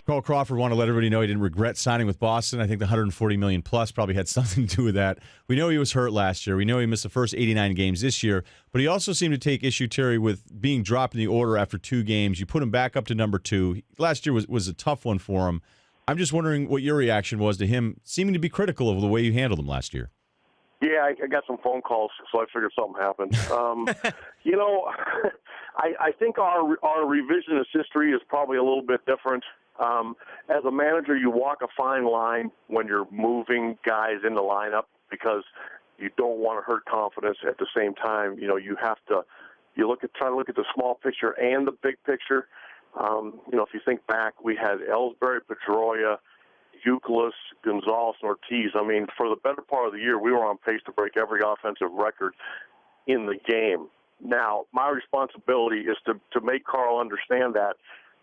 Carl Crawford wanted to let everybody know he didn't regret signing with Boston. I think the $140 million plus probably had something to do with that. We know he was hurt last year. We know he missed the first 89 games this year. But he also seemed to take issue, Terry, with being dropped in the order after 2 games. You put him back up to number 2. Last year was a tough one for him. I'm just wondering what your reaction was to him seeming to be critical of the way you handled him last year. Yeah, I got some phone calls, so I figured something happened. I think our revisionist history is probably a little bit different. As a manager, you walk a fine line when you're moving guys in the lineup because you don't want to hurt confidence. At the same time, you have to try to look at the small picture and the big picture. If you think back, we had Ellsbury, Pedroia, Euclid, Gonzalez, and Ortiz. I mean, for the better part of the year, we were on pace to break every offensive record in the game. Now, my responsibility is to make Carl understand that,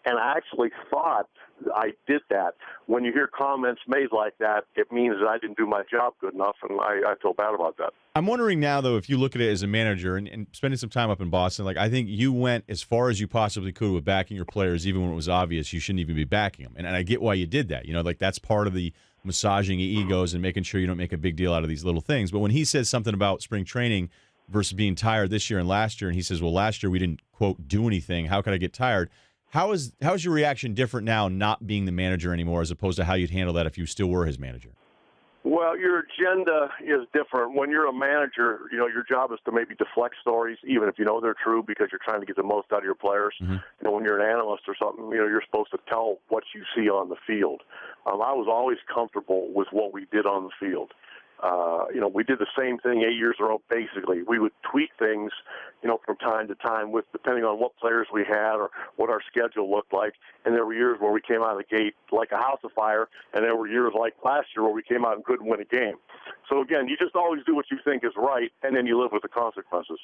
and I actually thought I did that. When you hear comments made like that, it means that I didn't do my job good enough, and I feel bad about that. I'm wondering now, though, if you look at it as a manager and spending some time up in Boston, like I think you went as far as you possibly could with backing your players, even when it was obvious you shouldn't even be backing them. And I get why you did that. That's part of the massaging egos and making sure you don't make a big deal out of these little things. But when he says something about spring training versus being tired this year and last year, and he says, well, last year we didn't, quote, do anything. How could I get tired? How is your reaction different now not being the manager anymore as opposed to how you'd handle that if you still were his manager? Well, your agenda is different. When you're a manager, your job is to maybe deflect stories, even if you know they're true, because you're trying to get the most out of your players. Mm-hmm. When you're an analyst or something, you're supposed to tell what you see on the field. I was always comfortable with what we did on the field. We did the same thing 8 years in a row, basically. We would tweak things, from time to time depending on what players we had or what our schedule looked like. And there were years where we came out of the gate like a house of fire, and there were years like last year where we came out and couldn't win a game. So, again, you just always do what you think is right, and then you live with the consequences.